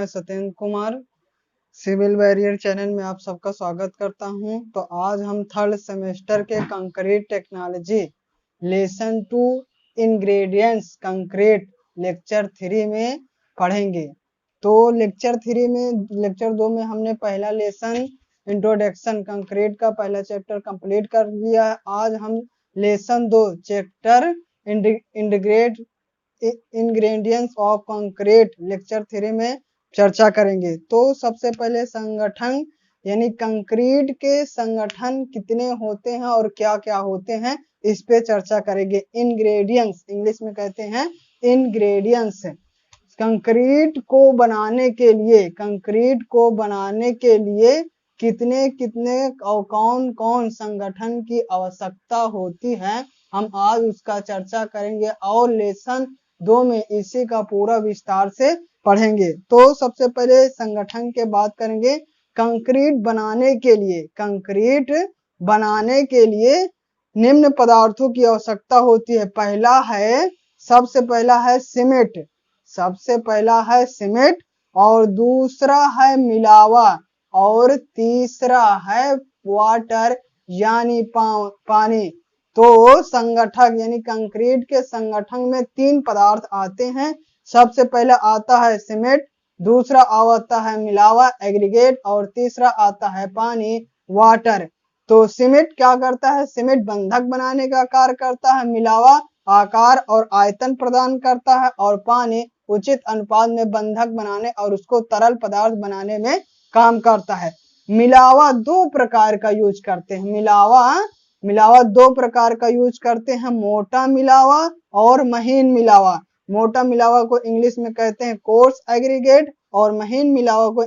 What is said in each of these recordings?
मैं Satyendra Kumar civil barrier channel में आप सबका स्वागत करता हूं। तो आज हम थर्ड सेमेस्टर के concrete technology lesson 2 ingredients concrete lecture 3 में पढ़ेंगे। तो लेक्चर 2 में हमने पहला लेसन इंट्रोडक्शन कंक्रीट का पहला चैप्टर कंप्लीट कर लिया है। आज हम lesson 2 chapter ingredients of concrete lecture 3 में चर्चा करेंगे। तो सबसे पहले संगठन यानी कंक्रीट के संगठन कितने होते हैं और क्या क्या होते हैं इस पे चर्चा करेंगे। इंग्रेडिएंट्स इंग्लिश में कहते हैं इंग्रेडिएंट्स। कंक्रीट को बनाने के लिए कितने कितने और कौन कौन संगठन की आवश्यकता होती है, हम आज उसका चर्चा करेंगे और लेसन 2 में इसी का पूरा विस्तार से पढ़ेंगे। तो सबसे पहले संगठन के बात करेंगे। कंक्रीट बनाने के लिए निम्न पदार्थों की आवश्यकता होती है। सबसे पहला है सीमेंट और दूसरा है मिलावा और तीसरा है वाटर यानी पानी। तो संगठक यानी कंक्रीट के संगठन में 3 पदार्थ आते हैं। सबसे पहले आता है सीमेंट, दूसरा आता है मिलावा एग्रीगेट और तीसरा आता है पानी वाटर। तो सीमेंट क्या करता है? सीमेंट बंधक बनाने का कार्य करता है, मिलावा आकार और आयतन प्रदान करता है और पानी उचित अनुपात में बंधक बनाने और उसको तरल पदार्थ बनाने में काम करता है। मिलावा 2 प्रकार का यूज करते हैं। मिलावा 2 प्रकार का यूज करते हैं, मोटा मिलावा और महीन मिलावा। मोटा मिलावा को इंग्लिश में कहते हैं कोर्स एग्रीगेट और महीन मिलावा को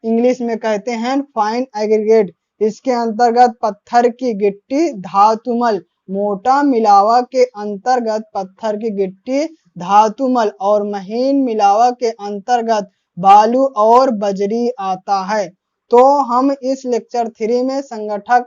इंग्लिश में कहते हैं फाइन एग्रीगेट। इसके अंतर्गत पत्थर की गिट्टी धातुमल, मोटा मिलावा के अंतर्गत पत्थर की गिट्टी धातुमल और महीन मिलावा के अंतर्गत बालू और बजरी आता है। तो हम इस लेक्चर 3 में संगठक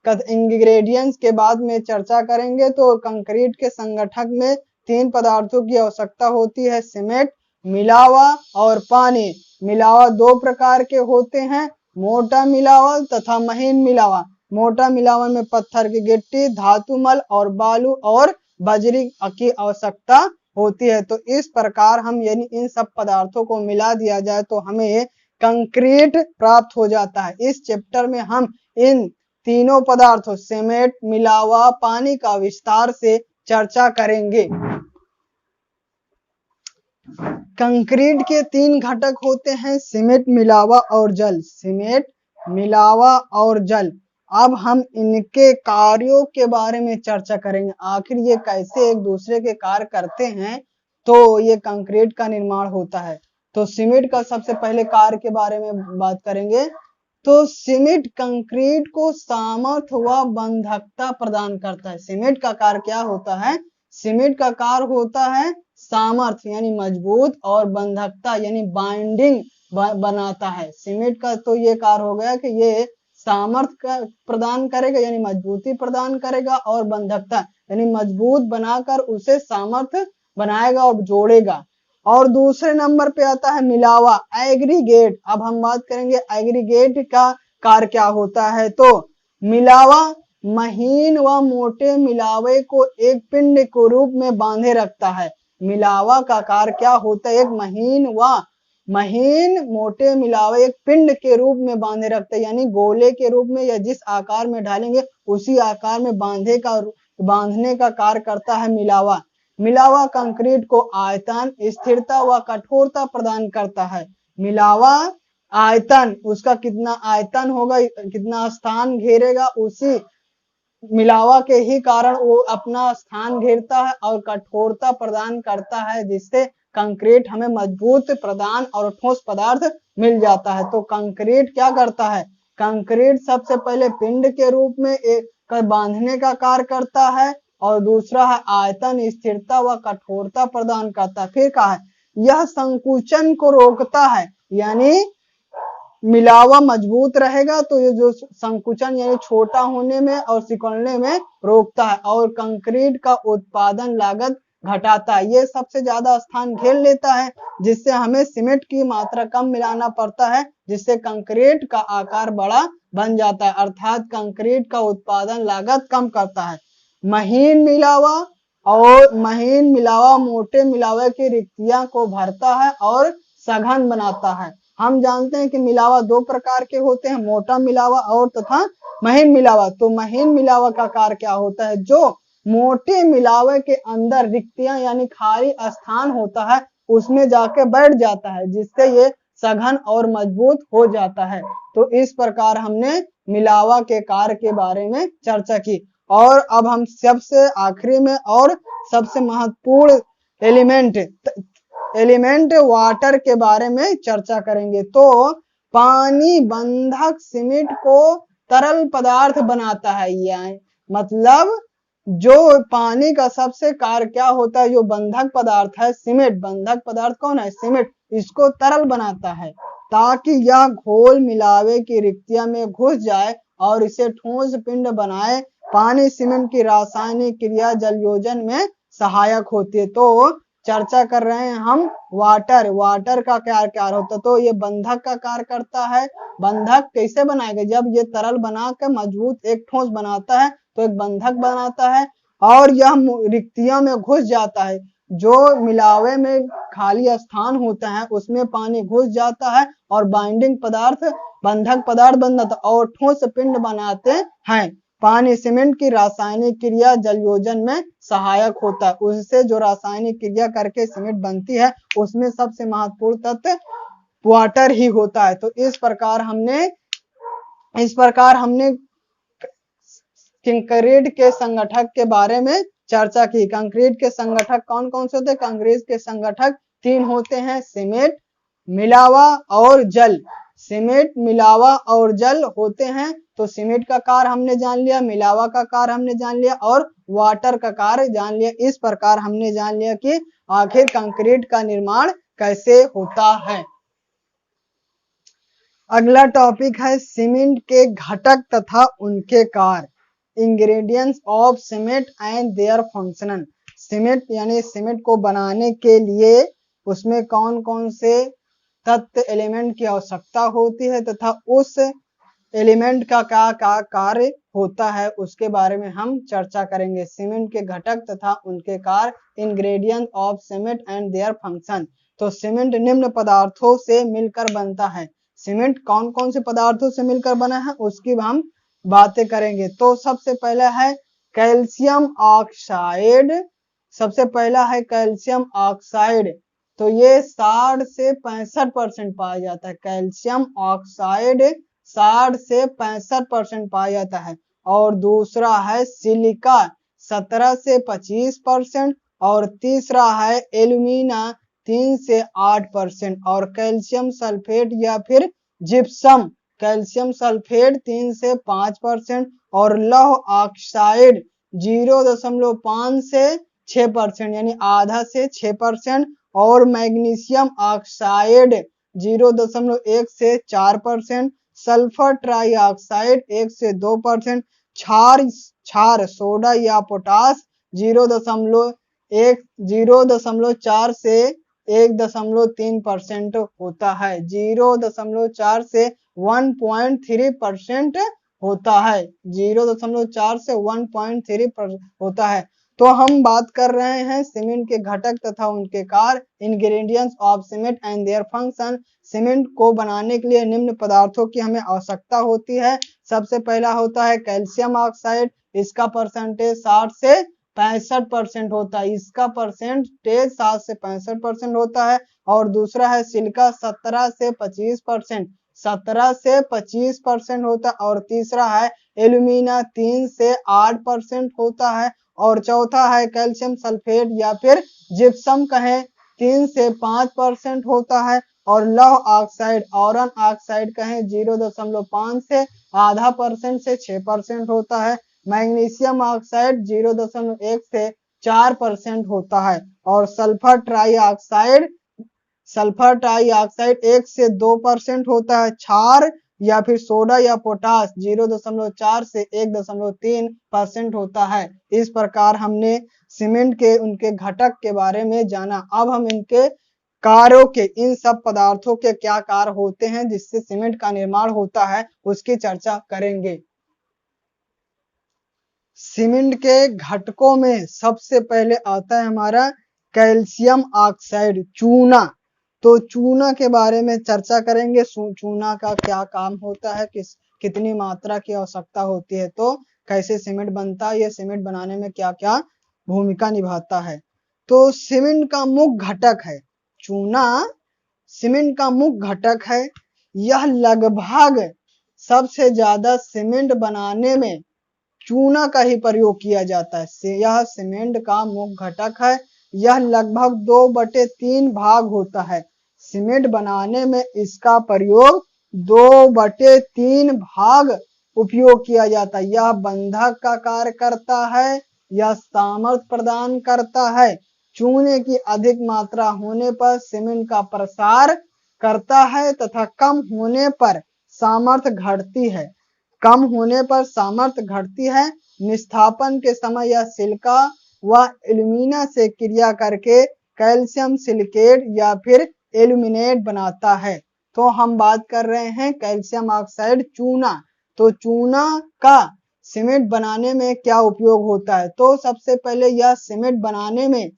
इंग्रेडिएंट्स के बाद में चर्चा करेंगे। तो कंक्रीट के संगठक में 3 पदार्थों की आवश्यकता होती है, सीमेंट, मिलावा और पानी। मिलावा 2 प्रकार के होते हैं, मोटा मिलावा तथा महीन मिलावा। मोटा मिलावा में पत्थर की गिट्टी धातुमल और बालू और बजरी की आवश्यकता होती है। तो इस प्रकार हम यानी इन सब पदार्थों को मिला दिया जाए तो हमें कंक्रीट प्राप्त हो जाता है। इस चैप्टर में हम इन तीनों पदार्थों सीमेंट मिलावा पानी का विस्तार से चर्चा करेंगे। कंक्रीट के 3 घटक होते हैं, सीमेंट मिलावा और जल। सीमेंट मिलावा और जल। अब हम इनके कार्यों के बारे में चर्चा करेंगे, आखिर ये कैसे एक दूसरे के कार्य करते हैं तो ये कंक्रीट का निर्माण होता है। तो सीमेंट का सबसे पहले कार्य के बारे में बात करेंगे। तो सीमेंट कंक्रीट को सामर्थ्य व बंधकता प्रदान करता है। सीमेंट का कार्य क्या होता है? सीमेंट का कार्य होता है सामर्थ्य यानी मजबूत और बंधकता यानी बाइंडिंग बनाता है। सीमेंट का तो ये कार्य हो गया कि ये सामर्थ्य प्रदान करेगा यानी मजबूती प्रदान करेगा और बंधकता यानी मजबूत बनाकर उसे सामर्थ्य बनाएगा और जोड़ेगा। और दूसरे नंबर पे आता है मिलावा एग्रीगेट। अब हम बात करेंगे एग्रीगेट का कार्य क्या होता है। तो मिलावा महीन व मोटे मिलावे को एक पिंड के रूप में बांधे रखता है। मिलावा का कार्य क्या होता है? एक महीन मोटे मिलावे एक पिंड के रूप में बांधे रखते हैं यानी गोले के रूप में या जिस आकार में ढालेंगे उसी आकार में बांधने का कार्य करता है मिलावा। मिलावा कंक्रीट को आयतन स्थिरता व कठोरता प्रदान करता है। मिलावा आयतन उसका कितना आयतन होगा, कितना स्थान घेरेगा, उसी मिलावा के ही कारण वो अपना स्थान घेरता है और कठोरता प्रदान करता है जिससे कंक्रीट हमें मजबूत प्रदान और ठोस पदार्थ मिल जाता है। तो कंक्रीट क्या करता है? कंक्रीट सबसे पहले पिंड के रूप में एक बांधने का कार्य करता है और दूसरा है आयतन स्थिरता व कठोरता प्रदान करता है। फिर कहा है यह संकुचन को रोकता है यानी मिलावा मजबूत रहेगा तो ये जो संकुचन यानी छोटा होने में और सिकुड़ने में रोकता है और कंक्रीट का उत्पादन लागत घटाता है, ये सबसे ज्यादा स्थान घेर लेता है, जिससे हमें सीमेंट की मात्रा कम मिलाना पड़ता है, जिससे कंक्रीट का आकार बड़ा बन जाता है, अर्थात कंक्रीट का उत्पादन लागत कम करता है। महीन मिलावा मोटे मिलावे की रिक्तियां को भरता है और सघन बनाता है। हम जानते हैं कि मिलावा दो प्रकार के होते हैं, मोटा मिलावा और तथा महीन मिलावा। तो महीन मिलावा का कार्य क्या होता है, जो मोटे मिलावे के अंदर रिक्तियां यानी खाली स्थान होता है उसमें जाके बैठ जाता है, जिससे ये सघन और मजबूत हो जाता है। तो इस प्रकार हमने मिलावा के कार्य के बारे में चर्चा की। और अब हम सबसे आखिरी में और सबसे महत्वपूर्ण एलिमेंट वाटर के बारे में चर्चा करेंगे। तो पानी बंधक सीमेंट को तरल पदार्थ बनाता है, यानी मतलब जो पानी का सबसे कार्य क्या होता है, जो बंधक पदार्थ है सीमेंट, बंधक पदार्थ कौन है, सीमेंट, इसको तरल बनाता है ताकि यह घोल मिलावे की रिक्तियां में घुस जाए और इसे ठोस पिंड बनाए। पानी सीमेंट की रासायनिक क्रिया जलयोजन में सहायक होती है। तो चर्चा कर रहे हैं हम वाटर का क्या कार्य होता है, तो ये बंधक का कार्य करता है। बंधक कैसे बनाएगा, जब ये तरल बना कर मजबूत एक ठोस बनाता है तो एक बंधक बनाता है और यह रिक्तियों में घुस जाता है, जो मिलावे में खाली स्थान होता है उसमें पानी घुस जाता है और बाइंडिंग पदार्थ बंधक पदार्थ बन जाता है और ठोस पिंड बनाते हैं। पानी सीमेंट की रासायनिक क्रिया जलयोजन में सहायक होता है, उससे जो रासायनिक क्रिया करके सीमेंट बनती है उसमें सबसे महत्वपूर्ण तत्व वाटर ही होता है। तो इस प्रकार हमने कंक्रीट के संगठक के बारे में चर्चा की। कंक्रीट के संगठक कौन कौन से होते हैं, कंक्रीट के संगठक 3 होते हैं, सीमेंट, मिलावा और जल। सीमेंट, मिलावा और जल होते हैं। तो सीमेंट का कार्य हमने जान लिया, मिलावा का कार्य हमने जान लिया और वाटर का कार्य जान लिया। इस प्रकार हमने जान लिया कि आखिर कंक्रीट का निर्माण कैसे होता है। अगला टॉपिक है सीमेंट के घटक तथा उनके कार्य, ingredients of cement and their function. Cement यानी सीमेंट को बनाने के लिए उसमें कौन कौन से तत्व एलिमेंट की आवश्यकता होती है तथा उस एलिमेंट का क्या कार्य होता है, उसके बारे में हम चर्चा करेंगे। सीमेंट के घटक तथा उनके कार्य, ingredient of cement and their function. तो सीमेंट निम्न पदार्थों से मिलकर बनता है। सीमेंट कौन कौन से पदार्थों से मिलकर बना है उसकी हम बातें करेंगे। तो सबसे पहला है कैल्शियम ऑक्साइड। सबसे पहला है कैल्शियम ऑक्साइड, तो ये 60 से 65% पाया जाता है। कैल्शियम ऑक्साइड 60 से 65% पाया जाता है। और दूसरा है सिलिका 17 से 25% और तीसरा है एल्यूमिना 3 से 8% और कैल्शियम सल्फेट या फिर जिप्सम, कैल्शियम सल्फेट 3 से 5% और लौह ऑक्साइड 0.5 से 6% यानी आधा से 6% और मैग्नीशियम ऑक्साइड 0.1 से 4%, सल्फर ट्राइऑक्साइड 1 से 2%, क्षार सोडा या पोटास 0.4 से 1.3% होता है। 0.4 से 1.3% होता है। 0.4 से 1.3% होता है। तो हम बात कर रहे हैं सीमेंट के घटक तथा उनके कार्य, ingredients of cement and their function. Cement को बनाने के लिए निम्न पदार्थों की हमें आवश्यकता होती है। सबसे पहला होता है कैल्शियम ऑक्साइड, इसका परसेंटेज 60 से 65% होता है, इसका परसेंटेज 60 से 65% होता है। और दूसरा है सिलिका 17 से 25%, 17 से 25% होता है। और तीसरा है एल्यूमिना 3 से 8% होता है। और चौथा है कैल्शियम सल्फेट या फिर जिप्सम कहें 3 से 5% होता है। और लौह ऑक्साइड आयरन ऑक्साइड कहें 0.5 से आधा परसेंट से 6% होता है। मैग्नीशियम ऑक्साइड 0.1 से 4% होता है। और सल्फर ट्राइऑक्साइड 1 से 2% होता है। क्षार या फिर सोडा या पोटास 0.4 से 1.3% होता है। इस प्रकार हमने सीमेंट के उनके घटक के बारे में जाना। अब हम इनके कार्यों के, इन सब पदार्थों के क्या कार्य होते हैं जिससे सीमेंट का निर्माण होता है, उसकी चर्चा करेंगे। सीमेंट के घटकों में सबसे पहले आता है हमारा कैल्शियम ऑक्साइड, चूना। तो चूना के बारे में चर्चा करेंगे। चूना का क्या काम होता है, कितनी मात्रा की आवश्यकता होती है, तो कैसे सीमेंट बनता है, यह सीमेंट बनाने में क्या क्या भूमिका निभाता है। तो सीमेंट का मुख्य घटक है चूना, सीमेंट का मुख्य घटक है। यह लगभग सबसे ज्यादा सीमेंट बनाने में चूना का ही प्रयोग किया जाता है। यह सीमेंट का मुख्य घटक है। यह लगभग 2/3 भाग होता है। सीमेंट बनाने में इसका प्रयोग 2/3 भाग उपयोग किया जाता है। यह बंधक का कार्य करता है, यह सामर्थ्य प्रदान करता है। चूने की अधिक मात्रा होने पर सीमेंट का प्रसार करता है तथा कम होने पर सामर्थ्य घटती है। कम होने पर सामर्थ्य घटती है। निस्थापन के समय यह सिलिका व एल्यूमिना से क्रिया करके कैल्शियम सिलिकेट या फिर एल्यूमिनेट बनाता है। तो हम बात कर रहे हैं कैल्शियम ऑक्साइड, चूना। तो चूना का सीमेंट बनाने में क्या उपयोग होता है, तो सबसे पहले यह सीमेंट बनाने में,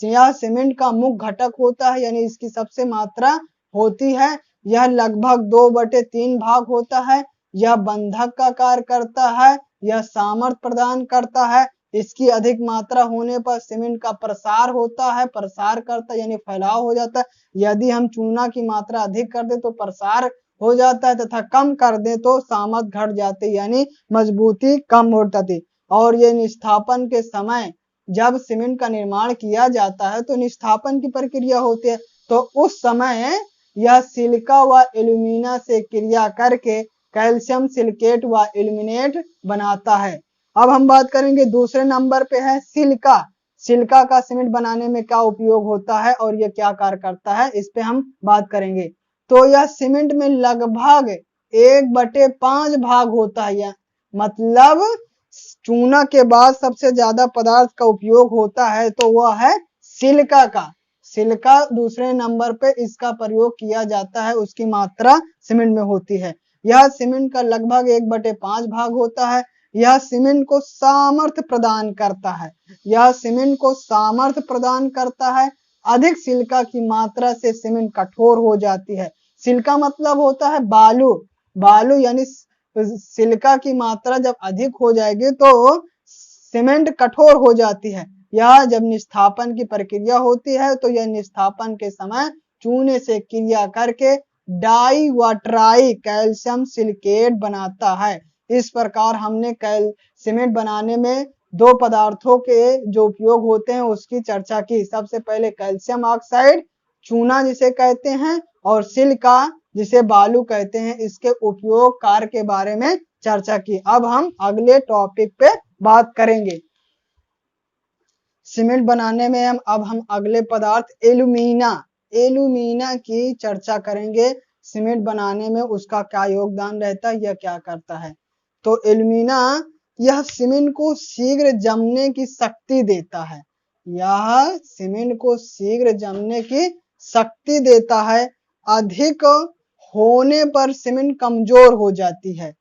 यह सीमेंट का मुख्य घटक होता है, यानी इसकी सबसे मात्रा होती है। यह लगभग 2/3 भाग होता है। यह बंधक का कार्य करता है, यह सामर्थ्य प्रदान करता है। इसकी अधिक मात्रा होने पर सीमेंट का प्रसार होता है, प्रसार करता है यानी फैलाव हो जाता है। यदि हम चूना की मात्रा अधिक कर दे तो प्रसार हो जाता है तथा कम कर दे तो सामर्थ्य घट जाती, यानी मजबूती कम हो जाती। और ये निस्थापन के समय जब सीमेंट का निर्माण किया जाता है तो निस्थापन की प्रक्रिया होती है, तो उस समय यह सिलिका व एल्यूमिना से क्रिया करके कैल्शियम सिलिकेट व एल्यूमिनेट बनाता है। अब हम बात करेंगे दूसरे नंबर पे है सिलिका। सिलिका का सीमेंट बनाने में क्या उपयोग होता है और यह क्या कार्य करता है, इस पे हम बात करेंगे। तो यह सीमेंट में लगभग 1/5 भाग होता है। यह मतलब चूना के बाद सबसे ज्यादा पदार्थ का उपयोग होता है तो वह है सिलिका का। सिलिका दूसरे नंबर पे इसका प्रयोग किया जाता है, उसकी मात्रा सीमेंट में होती है। यह सीमेंट का लगभग 1/5 भाग होता है। यह सीमेंट को सामर्थ्य प्रदान करता है। यह सीमेंट को सामर्थ्य प्रदान करता है। अधिक सिलिका की मात्रा से सीमेंट कठोर हो जाती है। सिलिका मतलब होता है बालू। बालू यानी सिलिका की मात्रा जब अधिक हो जाएगी तो सीमेंट कठोर हो जाती है। यह जब निस्थापन की प्रक्रिया होती है तो यह निस्थापन के समय चूने से क्रिया करके डाई व ट्राई कैल्शियम सिलिकेट बनाता है। इस प्रकार हमने सीमेंट बनाने में 2 पदार्थों के जो उपयोग होते हैं उसकी चर्चा की। सबसे पहले कैल्शियम ऑक्साइड, चूना जिसे कहते हैं, और सिलिका जिसे बालू कहते हैं, इसके उपयोग कार्य के बारे में चर्चा की। अब हम अगले टॉपिक पे बात करेंगे। सीमेंट बनाने में हम अगले पदार्थ एल्यूमिना, एल्यूमिना की चर्चा करेंगे। सीमेंट बनाने में उसका क्या योगदान रहता है, यह क्या करता है। तो एल्यूमिना यह सीमेंट को शीघ्र जमने की शक्ति देता है। यह सीमेंट को शीघ्र जमने की शक्ति देता है। अधिक होने पर सीमेंट कमजोर हो जाती है।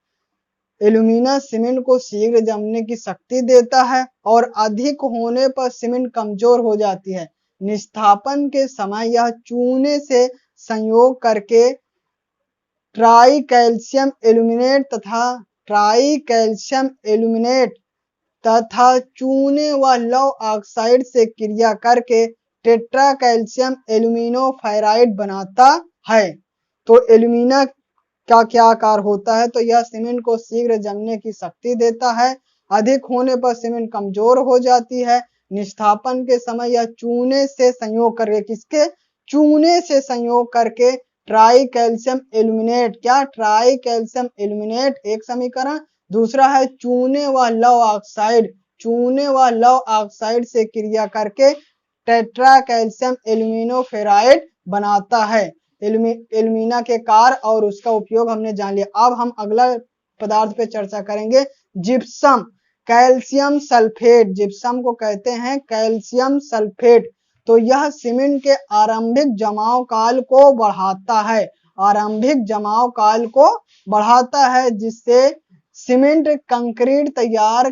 एल्यूमिना सीमेंट को शीघ्र जमने की शक्ति देता है और अधिक होने पर सीमेंट कमजोर हो जाती है। निस्थापन के समय यह चूने से संयोग करके ट्राई कैल्शियम एल्यूमिनेट तथा चूने व लौह ऑक्साइड से क्रिया करके टेट्रा कैल्शियम एल्यूमिनोफेराइड बनाता है। तो एल्यूमिना का क्या आकार होता है, तो यह सीमेंट को शीघ्र जमने की शक्ति देता है। अधिक होने पर सीमेंट कमजोर हो जाती है। निस्थापन के समय यह चूने से संयोग करके, किसके, चूने से संयोग करके ट्राई कैल्शियम एल्यूमिनेट, क्या, ट्राई कैल्शियम एल्यूमिनेट एक समीकरण, दूसरा है चूने व लौह ऑक्साइड, चूने व लौह ऑक्साइड से क्रिया करके टेट्रा कैल्शियम एल्यूमिनोफेराइड बनाता है। एल्यूमिना के कार्य और उसका उपयोग हमने जान लिया। अब हम अगला पदार्थ पे चर्चा करेंगे, जिप्सम। कैल्शियम सल्फेट, जिप्सम को कहते हैं कैल्शियम सल्फेट। तो यह सीमेंट के आरंभिक जमाव काल को बढ़ाता है, आरंभिक जमाव काल को बढ़ाता है, जिससे सीमेंट कंक्रीट तैयार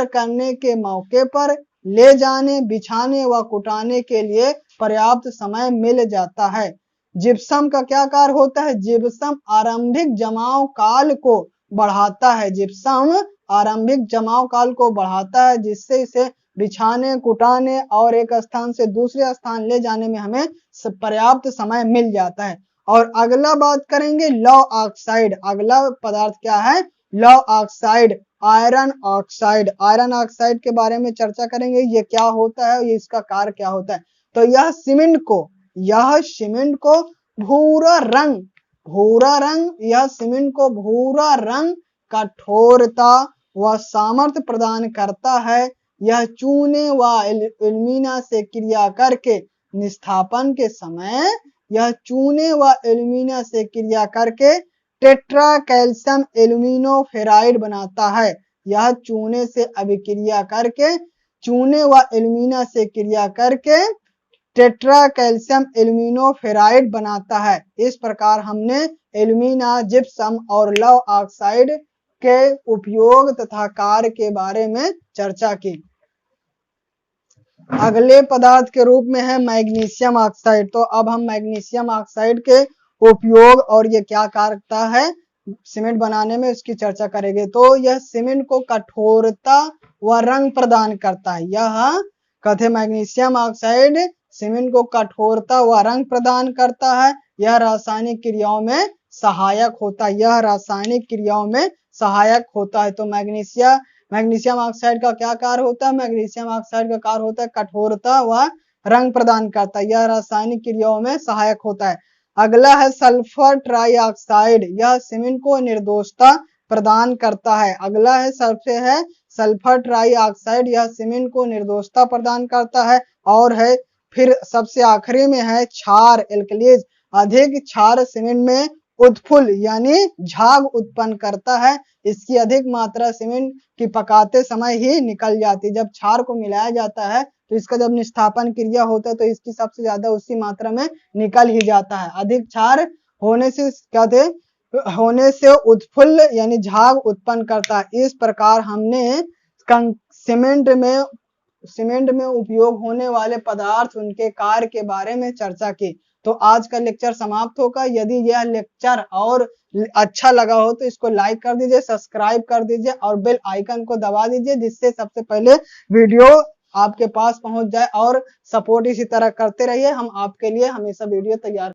करने के मौके पर ले जाने, बिछाने व कुटाने के लिए पर्याप्त समय मिल जाता है। जिप्सम का क्या कार्य होता है? जिप्सम आरंभिक जमाव काल को बढ़ाता है, जिप्सम आरंभिक जमाव काल को बढ़ाता है, जिससे इसे बिछाने, कुटाने और एक स्थान से दूसरे स्थान ले जाने में हमें पर्याप्त समय मिल जाता है। और अगला बात करेंगे लौ ऑक्साइड। अगला पदार्थ क्या है? लौ oxide, iron oxide. Iron oxide के बारे में चर्चा करेंगे, ये क्या होता है, ये इसका कार्य क्या होता है। तो यह सीमेंट को भूरा रंग, कठोरता व सामर्थ्य प्रदान करता है। यह चूने व एल्यूमिना से क्रिया करके निस्थापन के समय टेट्रा कैल्शियम एल्यूमिनोफेराइड बनाता है। यह चूने व एल्यूमिना से क्रिया करके टेट्रा कैल्शियम एल्यूमिनोफेराइड बनाता है। इस प्रकार हमने एल्यूमिना, जिप्सम और लौ ऑक्साइड के उपयोग तथा कार्य के बारे में चर्चा की। अगले पदार्थ के रूप में है मैग्नीशियम ऑक्साइड। तो अब हम मैग्नीशियम ऑक्साइड के उपयोग और ये क्या कार्य करता है सीमेंट बनाने में, इसकी चर्चा करेंगे। तो यह सीमेंट को कठोरता व रंग प्रदान करता है। यह कहते मैग्नीशियम ऑक्साइड सीमेंट को कठोरता व रंग प्रदान करता है। यह रासायनिक क्रियाओं में सहायक होता है। तो मैग्नीशियम ऑक्साइड का क्या कार्य होता है? मैग्नीशियम ऑक्साइड का कार्य होता है कठोरता व रंग प्रदान करता है। यह रासायनिक क्रियाओं में सहायक होता है। अगला है सल्फर ट्राइऑक्साइड। यह सीमेंट को निर्दोषता प्रदान करता है। अगला है सल्फर ट्राइऑक्साइड। यह सीमेंट को निर्दोषता प्रदान करता है। और है फिर सबसे आखिरी में है क्षार, एल्कलीज। अधिक क्षार सीमेंट में उत्फुल यानी झाग उत्पन्न करता है। इसकी अधिक मात्रा सीमेंट की पकाते समय ही निकल जाती है। जब क्षार को मिलाया जाता है तो इसका जब निस्थापन क्रिया होता है तो इसकी सबसे ज्यादा उसी मात्रा में निकल ही जाता है। अधिक क्षार होने से उत्फुल्ल यानी झाग उत्पन्न करता है। इस प्रकार हमने सीमेंट में उपयोग होने वाले पदार्थ, उनके कार्य के बारे में चर्चा की। तो आज का लेक्चर समाप्त होगा। यदि यह लेक्चर और अच्छा लगा हो तो इसको लाइक कर दीजिए, सब्सक्राइब कर दीजिए और बेल आइकन को दबा दीजिए, जिससे सबसे पहले वीडियो आपके पास पहुंच जाए। और सपोर्ट इसी तरह करते रहिए, हम आपके लिए हमेशा वीडियो तैयार